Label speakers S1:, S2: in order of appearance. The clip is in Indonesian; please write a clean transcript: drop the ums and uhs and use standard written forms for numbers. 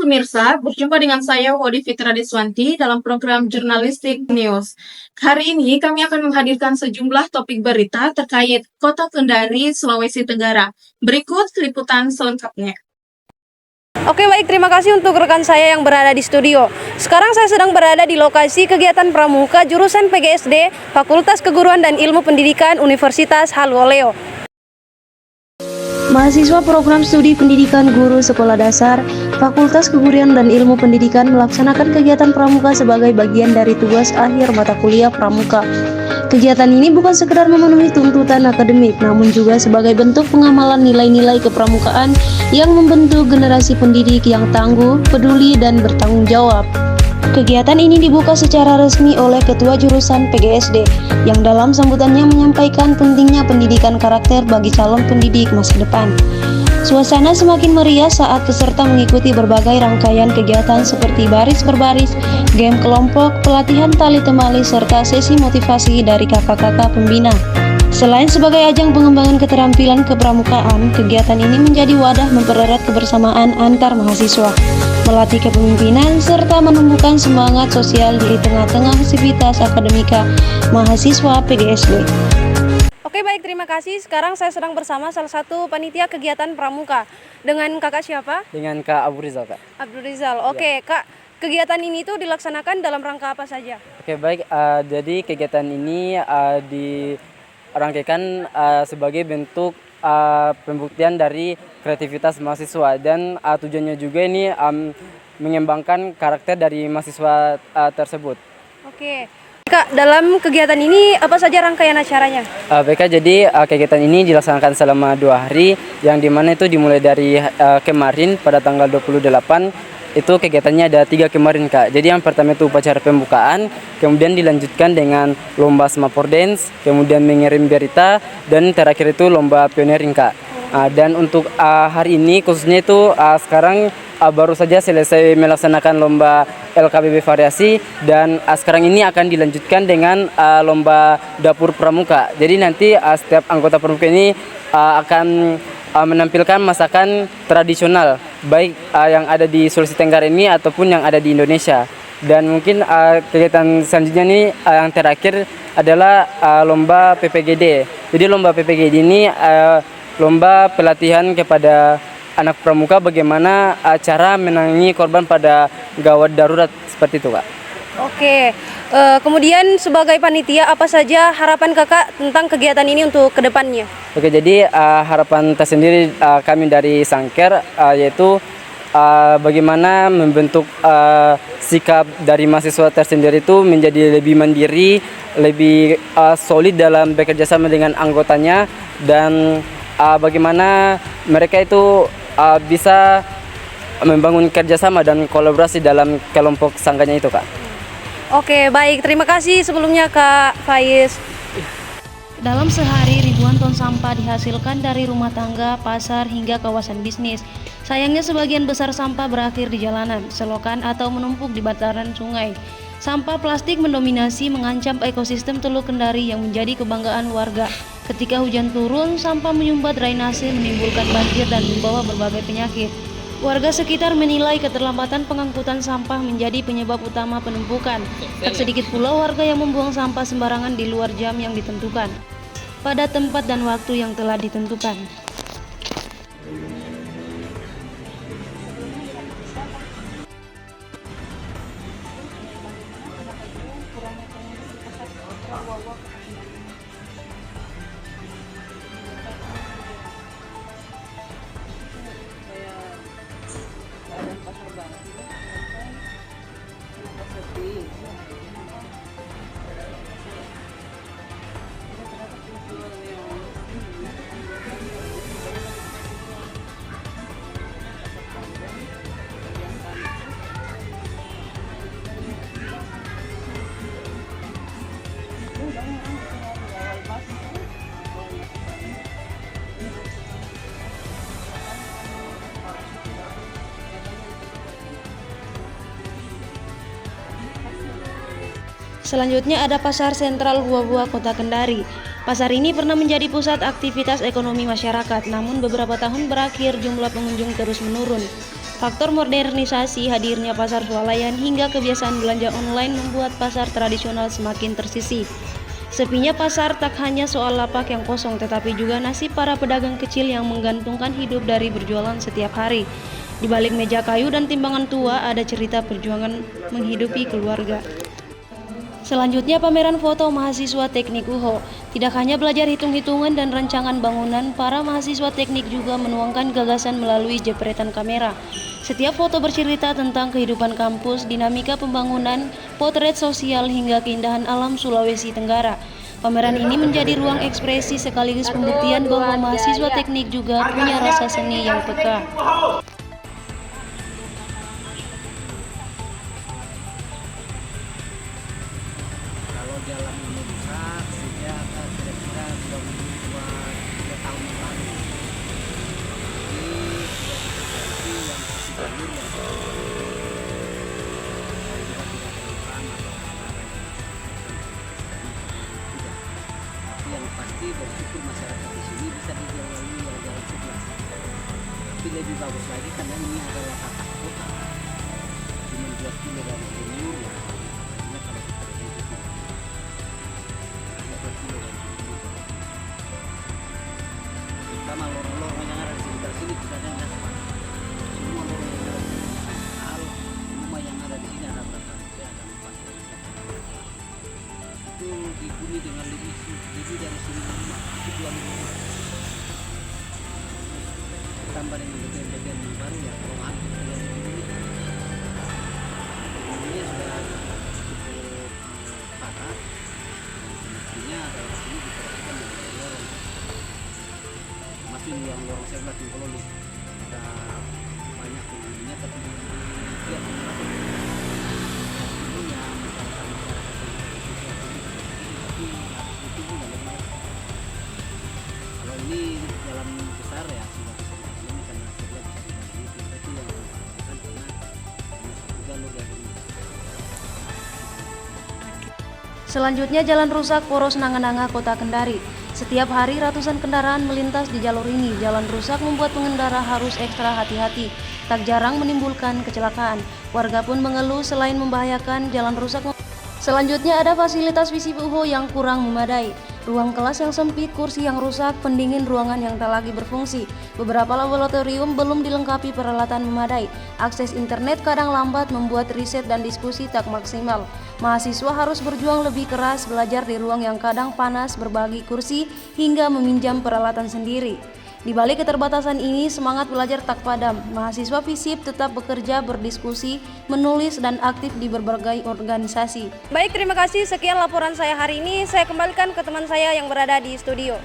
S1: pemirsa, berjumpa dengan saya Wodi Fitra Deswanti dalam program Jurnalistik News. Hari ini kami akan menghadirkan sejumlah topik berita terkait Kota Kendari, Sulawesi Tenggara. Berikut liputan selengkapnya.
S2: Oke, baik, terima kasih untuk rekan saya yang berada di studio. Sekarang saya sedang berada di lokasi kegiatan pramuka jurusan PGSD Fakultas Keguruan dan Ilmu Pendidikan Universitas Haluoleo. Mahasiswa program studi pendidikan guru sekolah dasar Fakultas Keguruan dan Ilmu Pendidikan melaksanakan kegiatan pramuka sebagai bagian dari tugas akhir mata kuliah pramuka. Kegiatan ini bukan sekedar memenuhi tuntutan akademik, namun juga sebagai bentuk pengamalan nilai-nilai kepramukaan yang membentuk generasi pendidik yang tangguh, peduli, dan bertanggung jawab. Kegiatan ini dibuka secara resmi oleh Ketua Jurusan PGSD yang dalam sambutannya menyampaikan pentingnya pendidikan karakter bagi calon pendidik masa depan. Suasana semakin meriah saat peserta mengikuti berbagai rangkaian kegiatan seperti baris berbaris, game kelompok, pelatihan tali temali, serta sesi motivasi dari kakak-kakak pembina. Selain sebagai ajang pengembangan keterampilan kepramukaan, kegiatan ini menjadi wadah mempererat kebersamaan antar mahasiswa, melatih kepemimpinan, serta menumbuhkan semangat sosial di tengah-tengah aktivitas akademika mahasiswa PGSD. Oke, baik, terima kasih. Sekarang saya sedang bersama salah satu panitia kegiatan pramuka. Dengan kakak siapa?
S3: Dengan Kak Abu Rizal, Kak.
S2: Abdul Rizal. Oke, Kak, kegiatan ini tuh dilaksanakan dalam rangka apa saja?
S3: Oke, baik. Jadi kegiatan ini dirangkaikan sebagai bentuk pembuktian dari kreativitas mahasiswa, dan tujuannya juga ini mengembangkan karakter dari mahasiswa tersebut.
S2: Oke, Kak, dalam kegiatan ini apa saja rangkaian acaranya?
S3: Baik, Kak, jadi kegiatan ini dilaksanakan selama 2 hari, yang dimana itu dimulai dari kemarin pada tanggal 28. Itu kegiatannya ada 3 kemarin, Kak. Jadi yang pertama itu upacara pembukaan, kemudian dilanjutkan dengan lomba Semapur Dance, kemudian mengirim berita, dan terakhir itu lomba pioneering, Kak. Dan untuk hari ini khususnya itu sekarang baru saja selesai melaksanakan lomba LKBB variasi, dan sekarang ini akan dilanjutkan dengan lomba dapur pramuka. Jadi nanti setiap anggota pramuka ini akan menampilkan masakan tradisional, baik yang ada di Sulawesi Tenggara ini ataupun yang ada di Indonesia. Dan mungkin kegiatan selanjutnya ini yang terakhir adalah lomba PPGD. Jadi lomba PPGD ini lomba pelatihan kepada anak pramuka bagaimana cara menangani korban pada gawat darurat, seperti itu, Kak.
S2: Oke, kemudian sebagai panitia apa saja harapan kakak tentang kegiatan ini untuk kedepannya?
S3: Oke, jadi harapan tersendiri kami dari Sangker yaitu bagaimana membentuk sikap dari mahasiswa tersendiri itu menjadi lebih mandiri, lebih solid dalam bekerja sama dengan anggotanya, dan bagaimana mereka itu bisa membangun kerjasama dan kolaborasi dalam kelompok sangganya itu, Kak.
S2: Oke, baik, terima kasih sebelumnya Kak Faiz. Dalam sehari ribuan ton sampah dihasilkan dari rumah tangga, pasar, hingga kawasan bisnis. Sayangnya sebagian besar sampah berakhir di jalanan, selokan, atau menumpuk di bantaran sungai. Sampah plastik mendominasi, mengancam ekosistem Teluk Kendari yang menjadi kebanggaan warga. Ketika hujan turun, sampah menyumbat drainase, menimbulkan banjir dan membawa berbagai penyakit. Warga sekitar menilai keterlambatan pengangkutan sampah menjadi penyebab utama penumpukan. Tak sedikit pula warga yang membuang sampah sembarangan di luar jam yang ditentukan, pada tempat dan waktu yang telah ditentukan. Selanjutnya ada Pasar Sentral Hua-Hua Kota Kendari. Pasar ini pernah menjadi pusat aktivitas ekonomi masyarakat, namun beberapa tahun berakhir jumlah pengunjung terus menurun. Faktor modernisasi, hadirnya pasar swalayan hingga kebiasaan belanja online membuat pasar tradisional semakin tersisih. Sepinya pasar tak hanya soal lapak yang kosong, tetapi juga nasib para pedagang kecil yang menggantungkan hidup dari berjualan setiap hari. Di balik meja kayu dan timbangan tua ada cerita perjuangan menghidupi keluarga. Selanjutnya pameran foto mahasiswa teknik UHO. Tidak hanya belajar hitung-hitungan dan rancangan bangunan, para mahasiswa teknik juga menuangkan gagasan melalui jepretan kamera. Setiap foto bercerita tentang kehidupan kampus, dinamika pembangunan, potret sosial hingga keindahan alam Sulawesi Tenggara. Pameran ini menjadi ruang ekspresi sekaligus pembuktian bahwa mahasiswa teknik juga punya rasa seni yang peka.
S4: Kalau jalan ini rusak sejak kira-kira 2 tahun yang lalu. Jadi seperti yang sisi jalur yang saya juga tidak terlukan atau apa-apa tidak. Tapi yang pasti bersyukur masyarakat di sini bisa dilalui yang jalan sebelah. Tapi lebih bagus lagi karena ini adalah tata kota. Cuma 2 kilo dari timur ya. Artinya kalau kita hidup terutama lorong-lorong yang ada di sekitar sini tidak ada yang aspal. Semua lorong yang ada di sini aspal. Rumah yang ada di sini ada berapa? Ada 4. Itu dihuni dengan lebih dari 1.000 rumah. Itu 2.000 rumah. Tambah dengan bagian-bagian yang baru ya, kalau ada yang dihuni. Ini sudah cukup parah. Mestinya daerah sini diperhatikan dengan lorong. Masih yang lorong sebelah Tingkololi ada banyak penghuninya, tapi dia menggunakan ini yang masyarakat tapi harus ditunggu dan lemah. Kalau ini jalan besar ya sudah bisa ini karena sebelah bisa dibagi, tapi yang memperhatikan karena hanya satu jalur dari ini.
S2: Selanjutnya jalan rusak poros Nanga-Nanga Kota Kendari. Setiap hari ratusan kendaraan melintas di jalur ini. Jalan rusak membuat pengendara harus ekstra hati-hati. Tak jarang menimbulkan kecelakaan. Warga pun mengeluh selain membahayakan jalan rusak. Selanjutnya ada fasilitas FISIP UHO yang kurang memadai. Ruang kelas yang sempit, kursi yang rusak, pendingin ruangan yang tak lagi berfungsi. Beberapa laboratorium belum dilengkapi peralatan memadai. Akses internet kadang lambat membuat riset dan diskusi tak maksimal. Mahasiswa harus berjuang lebih keras, belajar di ruang yang kadang panas, berbagi kursi, hingga meminjam peralatan sendiri. Di balik keterbatasan ini, semangat belajar tak padam. Mahasiswa FISIP tetap bekerja, berdiskusi, menulis, dan aktif di berbagai organisasi.
S5: Baik, terima kasih. Sekian laporan saya hari ini. Saya kembalikan ke teman saya yang berada di studio.